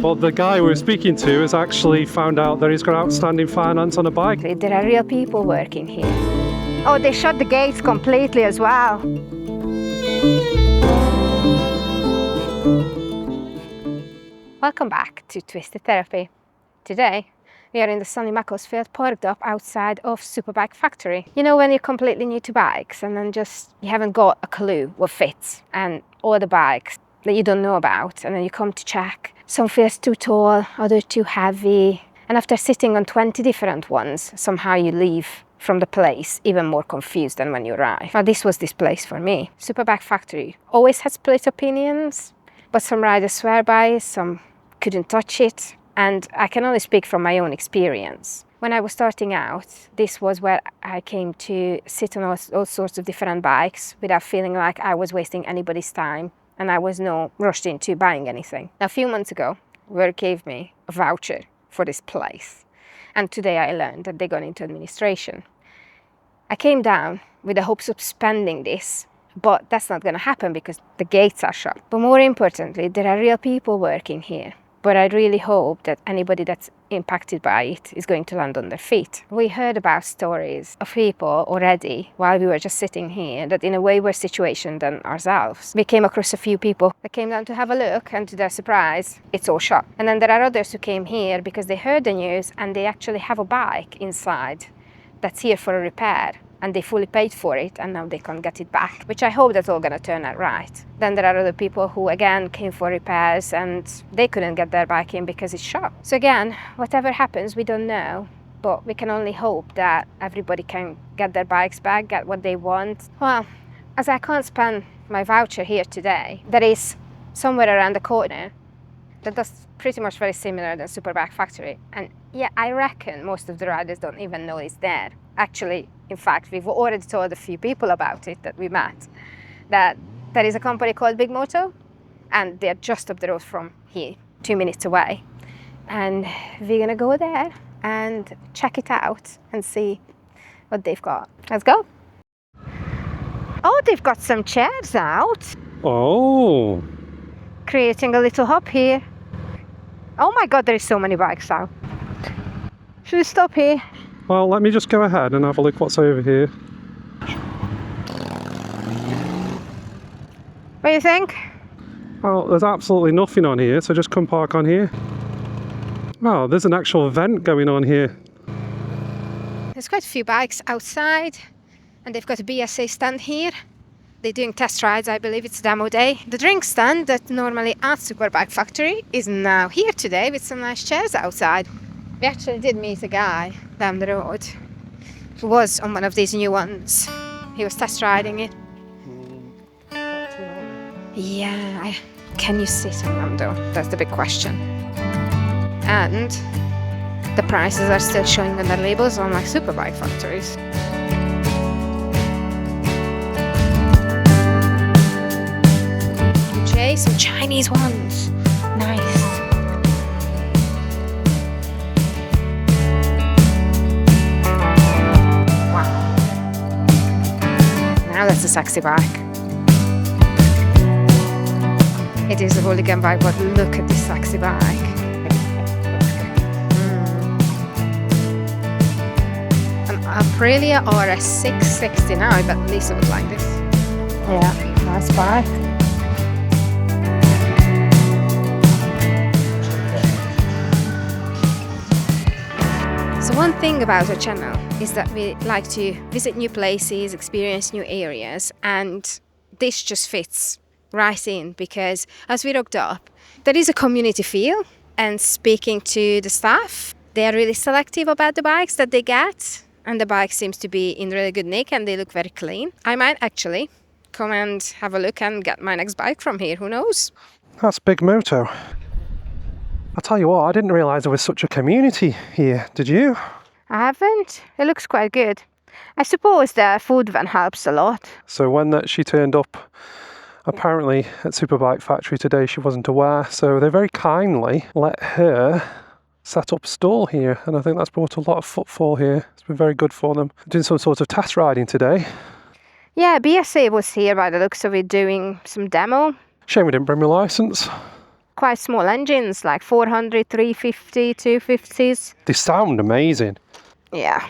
Well, the guy we were speaking to has actually found out that he's got outstanding finance on a bike. There are real people working here. Oh, they shut the gates completely as well. Welcome back to Twisted Therapy. Today, we are in the sunny Macclesfield, parked up outside of Superbike Factory. You know when you're completely new to bikes and then you haven't got a clue what fits, and all the bikes that you don't know about, and then you come to check. Some feels too tall, others too heavy, and after sitting on 20 different ones, somehow you leave from the place even more confused than when you arrive. Now, this was this place for me. Superbike Factory always had split opinions, but some riders swear by it, some couldn't touch it, and I can only speak from my own experience. When I was starting out, this was where I came to sit on all sorts of different bikes without feeling like I was wasting anybody's time, and I was not rushed into buying anything. Now, a few months ago, work gave me a voucher for this place, and today I learned that they got into administration. I came down with the hopes of spending this, but that's not going to happen because the gates are shut. But more importantly, there are real people working here. But I really hope that anybody that's impacted by it is going to land on their feet. We heard about stories of people already while we were just sitting here that in a way worse situation than ourselves. We came across a few people that came down to have a look, and to their surprise, it's all shut. And then there are others who came here because they heard the news and they actually have a bike inside that's here for a repair, and they fully paid for it, and now they can't get it back, which I hope that's all gonna turn out right. Then there are other people who again came for repairs and they couldn't get their bike in because it's shut. So again, whatever happens, we don't know, but we can only hope that everybody can get their bikes back, get what they want. Well, as I can't spend my voucher here today, there is somewhere around the corner that does pretty much very similar than Superbike Factory. And yeah, I reckon most of the riders don't even know it's there. Actually, in fact, we've already told a few people about it that we met, that there is a company called Big Moto, and they're just up the road from here, 2 minutes away. And we're gonna go there and check it out and see what they've got. Let's go. Oh, they've got some chairs out. Oh. Creating a little hub here. Oh my God, there is so many bikes out. Should we stop here? Well, let me just go ahead and have a look what's over here. What do you think? Well, there's absolutely nothing on here, so just come park on here. Oh, there's an actual event going on here. There's quite a few bikes outside, and they've got a BSA stand here. They're doing test rides, I believe it's demo day. The drink stand that normally at Superbike Factory is now here today with some nice chairs outside. We actually did meet a guy down the road who was on one of these new ones. He was test riding it. Yeah, can you sit on them though? That's the big question. And the prices are still showing on their labels, unlike Superbike Factories. Some Chinese ones. Nice. Wow. Now that's a sexy bike. It is a hooligan bike, but look at this sexy bike. An Aprilia RS 660 now. I bet Lisa would like this. Yeah, nice bike. So one thing about our channel is that we like to visit new places, experience new areas, and this just fits right in because as we rocked up, there is a community feel, and speaking to the staff, they are really selective about the bikes that they get, and the bike seems to be in really good nick and they look very clean. I might actually come and have a look and get my next bike from here, who knows? That's Big Moto. I'll tell you what, I didn't realise there was such a community here, did you? I haven't. It looks quite good. I suppose the food van helps a lot. So when she turned up, apparently at Superbike Factory today, she wasn't aware, so they very kindly let her set up a stall here, and I think that's brought a lot of footfall here. It's been very good for them. Doing some sort of test riding today. Yeah, BSA was here by the looks of it doing some demo. Shame we didn't bring my licence. Quite small engines, like 400, 350, 250s. They sound amazing. Yeah.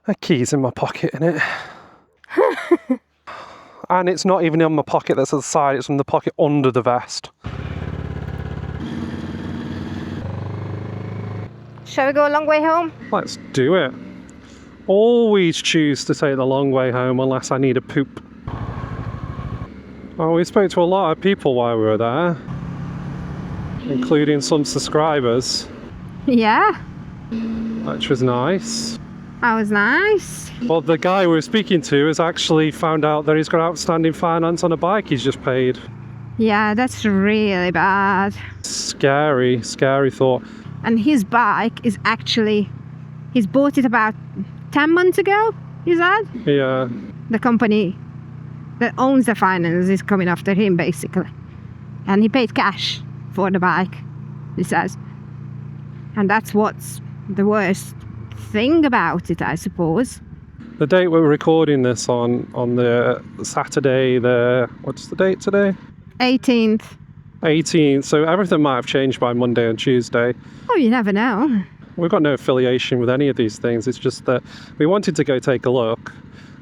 A key's in my pocket, innit? And it's not even in my pocket that's at the side, it's in the pocket under the vest. Shall we go a long way home? Let's do it. Always choose to take the long way home unless I need a poop. Oh, we spoke to a lot of people while we were there, including some subscribers, Yeah, which was nice. that was nice. Well, the guy we were speaking to has actually found out that he's got outstanding finance on a bike he's just paid. Yeah, that's really bad. Scary, scary thought. And his bike is actually, he's bought it about 10 months ago, is that? Yeah. The company that owns the finance is coming after him, basically. And he paid cash for the bike, he says. And that's what's the worst thing about it, I suppose. The date we're recording this on the Saturday, what's the date today? 18th. 18th, so everything might have changed by Monday and Tuesday. Oh, you never know. We've got no affiliation with any of these things. It's just that we wanted to go take a look,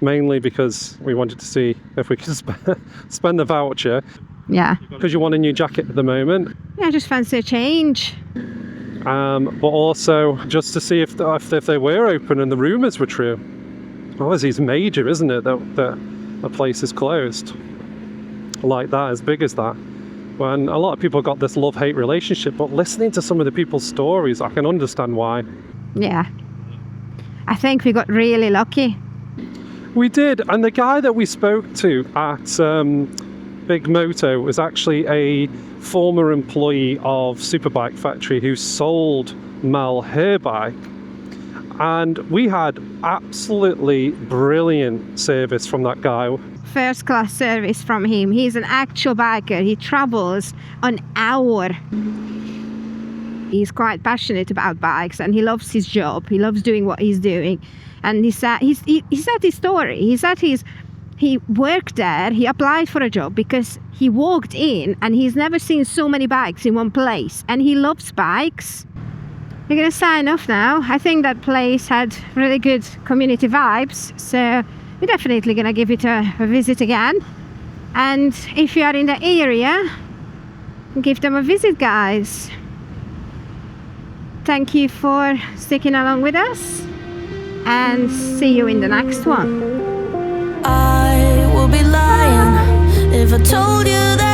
mainly because we wanted to see if we could spend the voucher. Yeah. Because you want a new jacket at the moment. Yeah, I just fancy a change. But also just to see if they were open and the rumours were true. Obviously it's major, isn't it, that a place is closed like that, as big as that. When a lot of people got this love-hate relationship, but listening to some of the people's stories, I can understand why. Yeah. I think we got really lucky. We did, and the guy that we spoke to at Big Moto was actually a former employee of Superbike Factory who sold Mel her bike. And we had absolutely brilliant service from that guy. First class service from him. He's an actual biker. He travels an hour. He's quite passionate about bikes and he loves his job. He loves doing what he's doing. And he said his story. He said he worked there, he applied for a job because he walked in and he's never seen so many bikes in one place. And he loves bikes. We're going to sign off now. I think that place had really good community vibes. So we're definitely going to give it a visit again. And if you are in the area, give them a visit, guys. Thank you for sticking along with us. And see you in the next one. I will be lying if I told you that